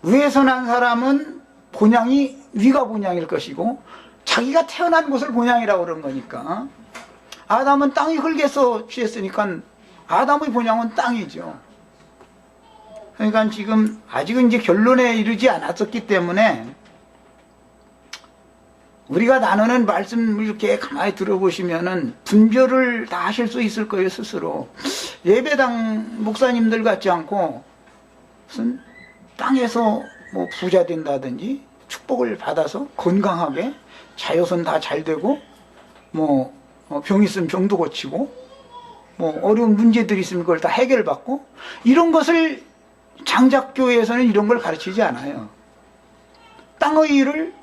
위에서 난 사람은 본향이 위가 본향일 것이고 자기가 태어난 곳을 본향이라고 그런 거니까, 아담은 땅이 흙에서 취했으니까 아담의 본향은 땅이죠. 그러니까 지금 아직은 이제 결론에 이르지 않았었기 때문에 우리가 나누는 말씀을 이렇게 가만히 들어보시면은 분별을 다 하실 수 있을 거예요, 스스로. 예배당 목사님들 같지 않고 무슨 땅에서 뭐 부자 된다든지 축복을 받아서 건강하게 자외선 다 잘 되고 뭐 병 있으면 병도 고치고 뭐 어려운 문제들이 있으면 그걸 다 해결받고, 이런 것을 장작교회에서는 이런 걸 가르치지 않아요. 땅의 일을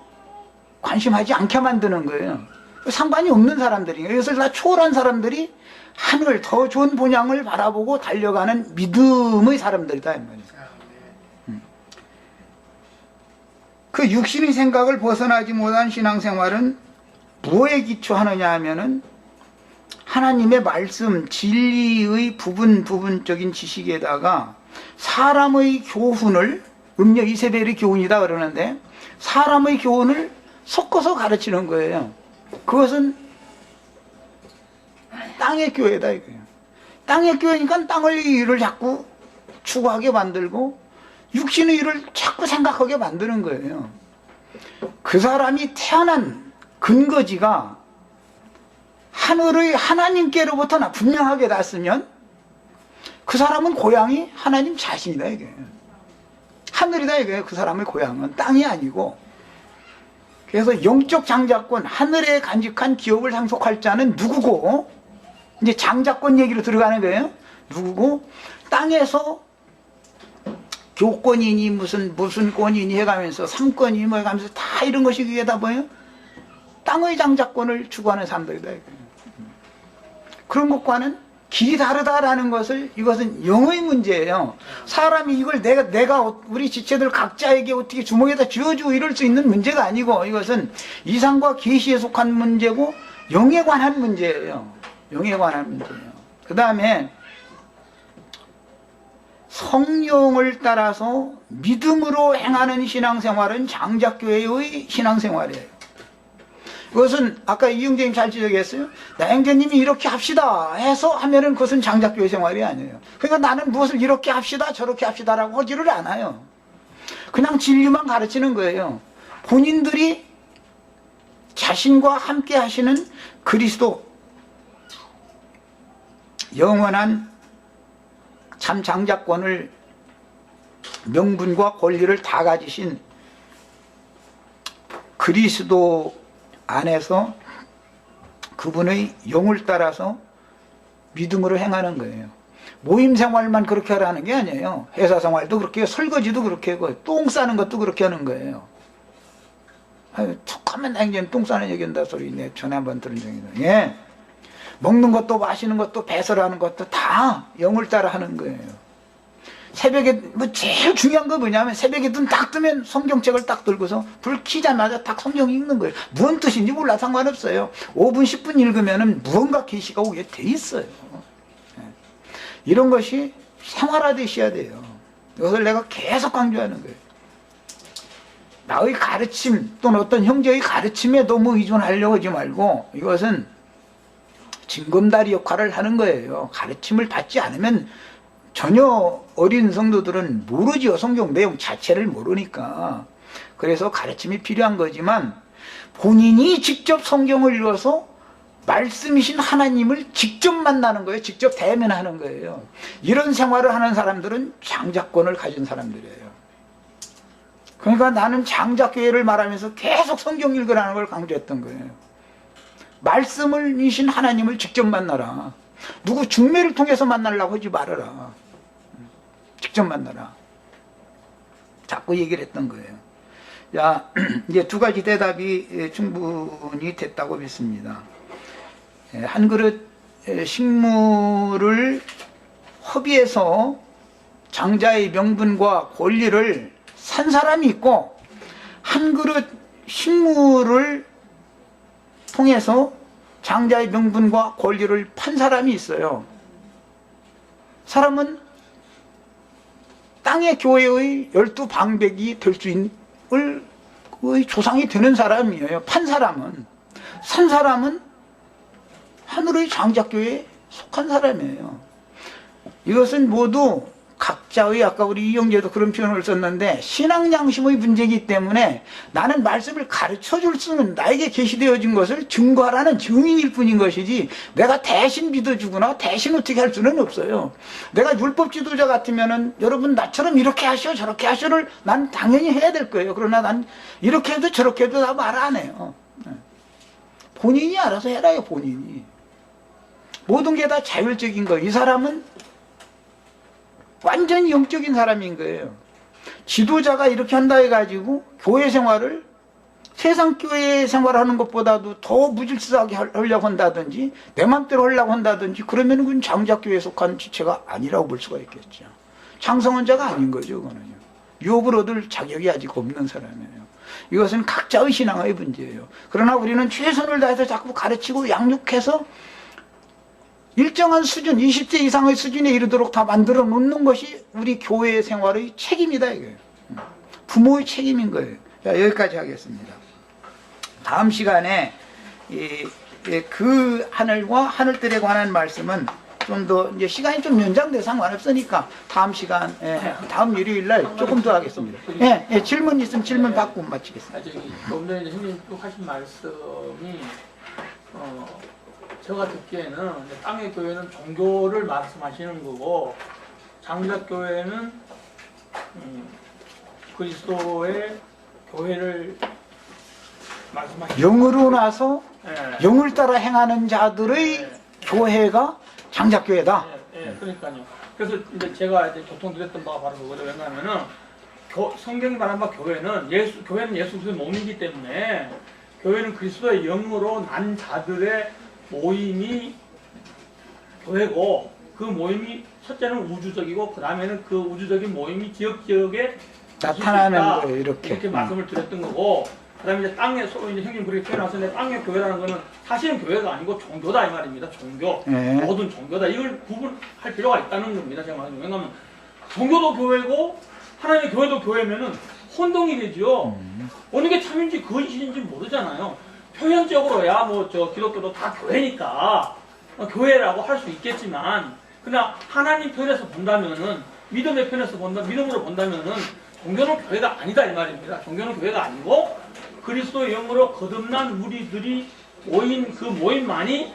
관심하지 않게 만드는 거예요. 상관이 없는 사람들이에요. 그래서 다 초월한 사람들이 하늘 더 좋은 본향을 바라보고 달려가는 믿음의 사람들이다 이 말이에요. 그 육신의 생각을 벗어나지 못한 신앙생활은 무엇에 기초하느냐 하면은 하나님의 말씀, 진리의 부분적인 지식에다가 사람의 교훈을, 음력 이세벨의 교훈이다 그러는데 사람의 교훈을 섞어서 가르치는 거예요. 그것은 땅의 교회다 이거예요. 땅의 교회니까 땅의 일을 자꾸 추구하게 만들고 육신의 일을 자꾸 생각하게 만드는 거예요. 그 사람이 태어난 근거지가 하늘의 하나님께로부터 분명하게 났으면 그 사람은 고향이 하나님 자신이다 이게. 하늘이다 이게. 그 사람의 고향은 땅이 아니고. 그래서 영적 장자권, 하늘에 간직한 기업을 상속할 자는 누구고, 이제 장자권 얘기로 들어가는 거예요. 누구고, 땅에서 교권이니 무슨 권이니 해가면서 삼권이니 뭐 해가면서 다 이런 것이 그게 다 뭐예요? 땅의 장자권을 추구하는 사람들이다 이거예요. 그런 것과는 길이 다르다라는 것을, 이것은 영의 문제예요. 사람이 이걸 내가 우리 지체들 각자에게 어떻게 주먹에다 쥐어주고 이럴 수 있는 문제가 아니고, 이것은 이상과 계시에 속한 문제고 영에 관한 문제예요. 영에 관한 문제예요. 그 다음에 성령을 따라서 믿음으로 행하는 신앙생활은 장작교회의 신앙생활이에요. 그것은 아까 이영재님 잘 지적했어요. 나영재님이 이렇게 합시다 해서 하면은 그것은 장작교회 생활이 아니에요. 그러니까 나는 무엇을 이렇게 합시다 저렇게 합시다라고 하지를 않아요. 그냥 진리만 가르치는 거예요. 본인들이 자신과 함께 하시는 그리스도, 영원한 참 장자권을, 명분과 권리를 다 가지신 그리스도 안에서 그분의 영을 따라서 믿음으로 행하는 거예요. 모임 생활만 그렇게 하라는 게 아니에요. 회사 생활도 그렇게, 설거지도 그렇게 하고, 똥 싸는 것도 그렇게 하는 거예요. 아유, 툭하면 당연히 똥 싸는 얘기한다 소리 내 전에 한번 들은 적이 있는데, 예. 먹는 것도 마시는 것도 배설하는 것도 다 영을 따라 하는 거예요. 새벽에 뭐 제일 중요한 거 뭐냐면, 새벽에 눈 딱 뜨면 성경책을 딱 들고서 불 켜자마자 딱 성경 읽는 거예요. 무슨 뜻인지 몰라 상관없어요. 5분 10분 읽으면은 무언가 계시가 오게 돼 있어요. 이런 것이 생활화되셔야 돼요. 이것을 내가 계속 강조하는 거예요. 나의 가르침 또는 어떤 형제의 가르침에 너무 의존하려고 하지 말고, 이것은 징검다리 역할을 하는 거예요. 가르침을 받지 않으면 전혀 어린 성도들은 모르죠. 성경 내용 자체를 모르니까. 그래서 가르침이 필요한 거지만, 본인이 직접 성경을 읽어서 말씀이신 하나님을 직접 만나는 거예요. 직접 대면하는 거예요. 이런 생활을 하는 사람들은 장자권을 가진 사람들이에요. 그러니까 나는 장자교회를 말하면서 계속 성경 읽으라는 걸 강조했던 거예요. 말씀이신 하나님을 직접 만나라. 누구 중매를 통해서 만나려고 하지 말아라. 직접 만나라. 자꾸 얘기를 했던 거예요. 자, 이제 두 가지 대답이 충분히 됐다고 믿습니다. 한 그릇 식물을 허비해서 장자의 명분과 권리를 산 사람이 있고, 한 그릇 식물을 통해서 장자의 명분과 권리를 판 사람이 있어요. 사람은 땅의 교회의 12방백이 될 수 있는 조상이 되는 사람이에요. 판 사람은. 산 사람은 하늘의 장자교회에 속한 사람이에요. 이것은 모두 각자의, 아까 우리 이영재도 그런 표현을 썼는데, 신앙 양심의 문제이기 때문에 나는 말씀을 가르쳐 줄 수는, 나에게 계시되어진 것을 증거하라는 증인일 뿐인 것이지, 내가 대신 믿어주거나 대신 어떻게 할 수는 없어요. 내가 율법 지도자 같으면은 여러분 나처럼 이렇게 하시오 저렇게 하시오를 난 당연히 해야 될 거예요. 그러나 난 이렇게 해도 저렇게 해도 다 말 안 해요. 본인이 알아서 해라요. 본인이. 모든 게 다 자율적인 거예요. 이 사람은 완전히 영적인 사람인 거예요. 지도자가 이렇게 한다 해가지고 교회 생활을 세상 교회 생활하는 것보다도 더 무질서하게 하려고 한다든지 내 맘대로 하려고 한다든지, 그러면 그건 장자교회에 속한 지체가 아니라고 볼 수가 있겠죠. 장성원자가 아닌 거죠. 그거는요. 유업을 얻을 자격이 아직 없는 사람이에요. 이것은 각자의 신앙의 문제예요. 그러나 우리는 최선을 다해서 자꾸 가르치고 양육해서 일정한 수준, 20대 이상의 수준에 이르도록 다 만들어 놓는 것이 우리 교회 생활의 책임이다 이거예요. 부모의 책임인 거예요. 자, 여기까지 하겠습니다. 다음 시간에 그 하늘과 하늘들에 관한 말씀은 좀 더 이제 시간이 좀 연장돼 상관없으니까 다음 시간, 다음 일요일 날 조금 더 하겠습니다. 질문 있으면 질문 받고 마치겠습니다. 조금 전에 이제 형님 쭉 하신 말씀이 제가 듣기에는 이제 땅의 교회는 종교를 말씀하시는 거고 장작 교회는 그리스도의 교회를 말씀하시는 영으로 나서 예. 영을 따라 행하는 자들의 교회가 장작교회다. 그러니까요. 그래서 이제 제가 이제 교통드렸던 바가 바로 그거죠. 왜냐하면은 성경이 말한 바 교회는 예수 그리스도의 몸이기 때문에 교회는 그리스도의 영으로 난 자들의 모임이 교회고 그 모임이 첫째는 우주적이고 그 다음에는 그 우주적인 모임이 지역에 나타나는 있다. 거예요, 이렇게. 말씀을 드렸던 거고 그다음에 이제 땅에 이제 형님 그렇게 표현하셨는데 땅의 교회라는 거는 사실은 교회가 아니고 종교다 이 말입니다. 종교. 모든 종교다. 이걸 구분할 필요가 있다는 겁니다. 제가 말하는 왜냐하면 종교도 교회고 하나님의 교회도 교회면은 혼동이 되죠. 어느 게 참인지 거짓인지 모르잖아요. 표현적으로야 뭐 저 기독교도 다 교회니까 교회라고 할 수 있겠지만 그냥 하나님 편에서 본다면은 믿음의 편에서 믿음으로 본다면은 종교는 교회가 아니다 이 말입니다. 종교는 교회가 아니고 그리스도의 영으로 거듭난 우리들이 모인 그 모임만이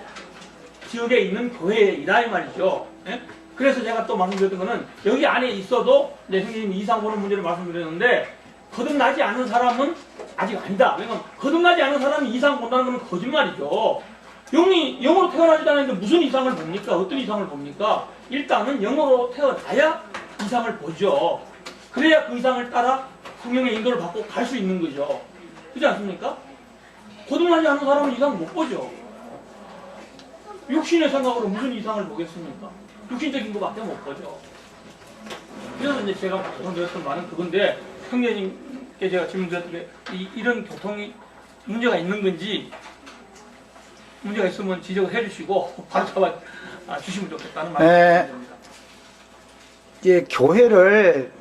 지역에 있는 교회이다 이 말이죠. 예? 그래서 제가 또 말씀드렸던 거는 여기 안에 있어도 이제 형님이 이상 보는 문제를 말씀드렸는데 거듭나지 않은 사람은 아직 아니다. 왜냐면 거듭나지 않은 사람이 이상 본다는 건 거짓말이죠. 영으로 태어나지 않았는데 무슨 이상을 봅니까? 어떤 이상을 봅니까? 일단은 영으로 태어나야 이상을 보죠. 그래야 그 이상을 따라 성령의 인도를 받고 갈 수 있는 거죠. 그렇지 않습니까? 거듭나지 않은 사람은 이상 못 보죠. 육신의 생각으로 무슨 이상을 보겠습니까? 육신적인 것밖에 못 보죠. 그래서 이제 제가 말씀드렸던 말은 그건데 형제님께 제가 질문드렸던 게 이런 교통이 문제가 있는 건지 문제가 있으면 지적을 해주시고 바로 잡아 주시면 좋겠다는 말씀입니다. 이제 교회를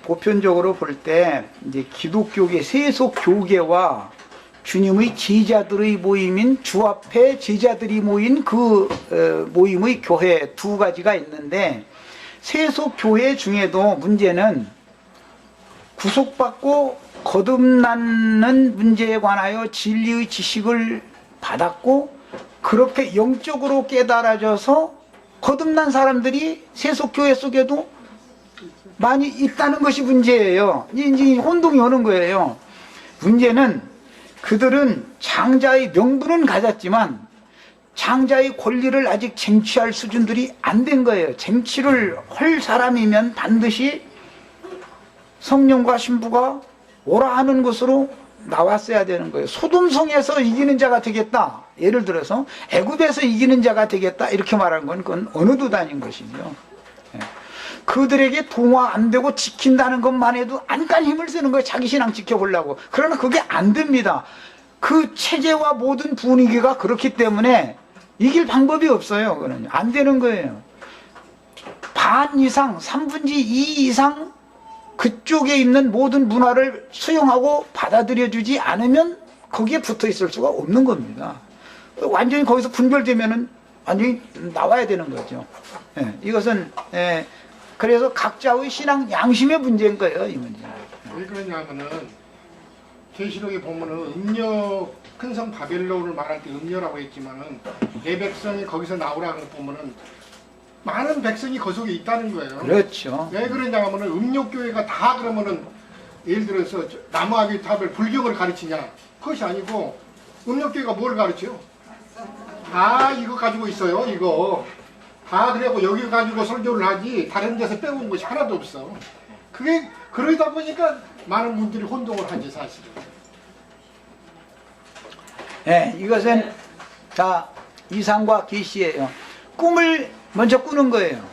보편적으로 볼 때 이제 기독교계 세속 교계와 주님의 제자들의 모임인 주 앞에 제자들이 모인 그 모임의 교회 두 가지가 있는데 세속 교회 중에도 문제는 구속받고 거듭나는 문제에 관하여 진리의 지식을 받았고 그렇게 영적으로 깨달아져서 거듭난 사람들이 세속 교회 속에도 많이 있다는 것이 문제예요. 이제 혼동이 오는 거예요. 문제는 그들은 장자의 명분은 가졌지만 장자의 권리를 아직 쟁취할 수준들이 안 된 거예요. 쟁취를 할 사람이면 반드시 성령과 신부가 오라 하는 곳으로 나왔어야 되는 거예요. 소돔성에서 이기는 자가 되겠다. 예를 들어서 애굽에서 이기는 자가 되겠다. 이렇게 말하는 건 그건 어느 도단인 것이죠. 그들에게 동화 안 되고 지킨다는 것만 해도 안간 힘을 쓰는 거예요. 자기 신앙 지켜보려고. 그러나 그게 안 됩니다. 그 체제와 모든 분위기가 그렇기 때문에 이길 방법이 없어요. 그거는 안 되는 거예요. 반 이상, 3분의 2 이상 그쪽에 있는 모든 문화를 수용하고 받아들여주지 않으면 거기에 붙어 있을 수가 없는 겁니다. 완전히 거기서 분별되면은 완전히 나와야 되는 거죠. 이것은 그래서 각자의 신앙 양심의 문제인 거예요, 이 문제. 왜 그러냐면은 계시록에 보면은 음녀 큰성 바벨론을 말할 때 음녀라고 했지만은 내 백성이 거기서 나오라는 거 보면은 많은 백성이 그 속에 있다는 거예요. 그렇죠. 왜 그러냐 하면은 음욕교회가 다 그러면은 예를 들어서 나무아비 탑을 불경을 가르치냐? 그것이 아니고 음욕교회가 뭘 가르쳐요? 다 이거 가지고 있어요. 이거 다 그래고 여기 가지고 설교를 하지 다른 데서 빼온 것이 하나도 없어. 그게 그러다 보니까 많은 분들이 혼동을 하지 사실은. 이것은 자 이상과 계시예요. 꿈을 먼저 꾸는 거예요.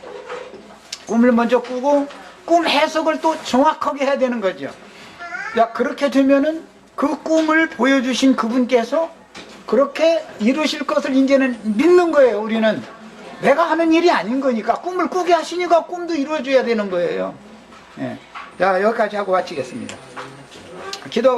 꿈을 먼저 꾸고 꿈 해석을 또 정확하게 해야 되는 거죠. 야 그렇게 되면은 그 꿈을 보여주신 그분께서 그렇게 이루실 것을 이제는 믿는 거예요. 우리는 내가 하는 일이 아닌 거니까 꿈을 꾸게 하시니까 꿈도 이루어져야 되는 거예요. 예. 자, 여기까지 하고 마치겠습니다. 기도가